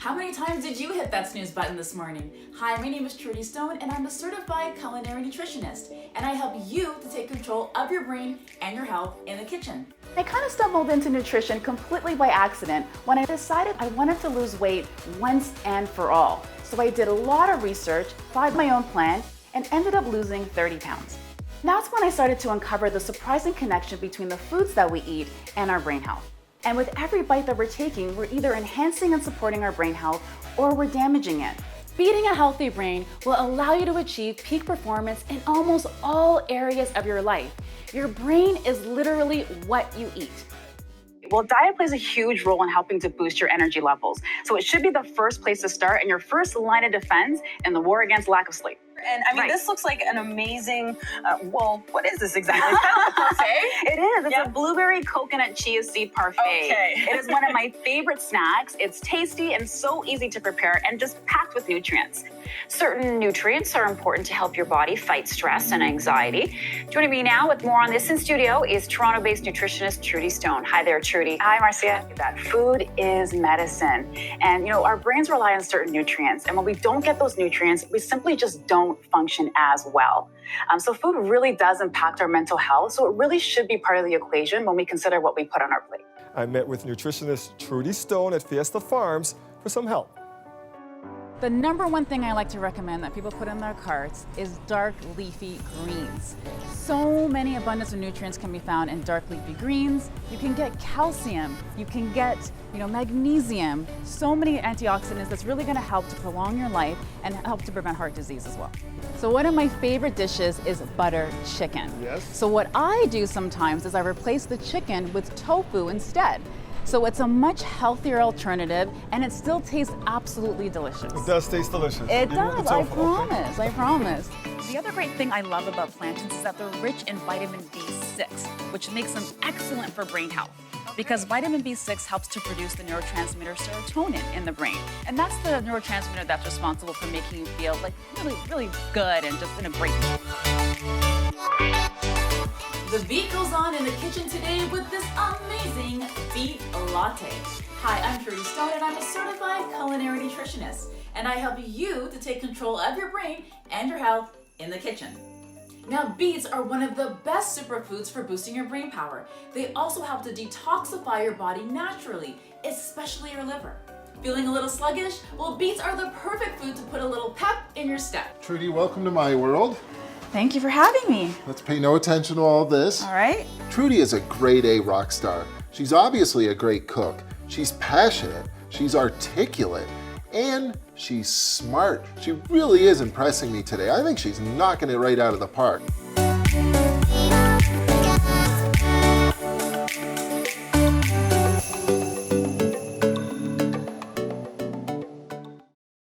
How many times did you hit that snooze button this morning? Hi, my name is Trudy and I'm a certified culinary nutritionist, and I help you to take control of your brain and your health in the kitchen. I kind of stumbled into nutrition completely by accident when I decided I wanted to lose weight once and for all. So I did a lot of research, applied my own plan, and ended up losing 30 pounds. That's when I started to uncover the surprising connection between the foods that we eat and our brain health. And with every bite that we're taking, we're either enhancing and supporting our brain health or we're damaging it. Feeding a healthy brain will allow you to achieve peak performance in almost all areas of your life. Your brain is literally what you eat. Well, diet plays a huge role in helping to boost your energy levels. So it should be the first place to start and your first line of defense in the war against lack of sleep. And I mean, This looks like an amazing, what is this exactly? It's kind of a parfait. It is. It's a blueberry coconut chia seed parfait. Okay. It is one of my favorite snacks. It's tasty and so easy to prepare and just packed with nutrients. Certain nutrients are important to help your body fight stress and anxiety. Joining me now with more on this in studio is Toronto-based nutritionist Trudy Stone. Hi there, Trudy. Hi, Marcia. That food is medicine. And our brains rely on certain nutrients. And when we don't get those nutrients, we simply just don't function as well. So food really does impact our mental health. So it really should be part of the equation when we consider what we put on our plate. I met with nutritionist Trudy Stone at Fiesta Farms for some help. The number one thing I like to recommend that people put in their carts is dark leafy greens. So many abundance of nutrients can be found in dark leafy greens. You can get calcium, you can get magnesium, so many antioxidants that's really going to help to prolong your life and help to prevent heart disease as well. So one of my favorite dishes is butter chicken. Yes. So what I do sometimes is I replace the chicken with tofu instead. So it's a much healthier alternative, and it still tastes absolutely delicious. It does taste delicious. It Even with does, the I tofu. promise, I promise. The other great thing I love about plantains is that they're rich in vitamin B6, which makes them excellent for brain health. Because vitamin B6 helps to produce the neurotransmitter serotonin in the brain. And that's the neurotransmitter that's responsible for making you feel like really, really good and just in a great mood. The beat goes on in the kitchen today with this amazing beet latte. Hi, I'm Trudy Stone and I'm a certified culinary nutritionist, and I help you to take control of your brain and your health in the kitchen. Now, beets are one of the best superfoods for boosting your brain power. They also help to detoxify your body naturally, especially your liver. Feeling a little sluggish? Well, beets are the perfect food to put a little pep in your step. Trudy, welcome to my world. Thank you for having me. Let's pay no attention to all this. All right. Trudy is a grade A rock star. She's obviously a great cook. She's passionate, she's articulate, and she's smart. She really is impressing me today. I think she's knocking it right out of the park.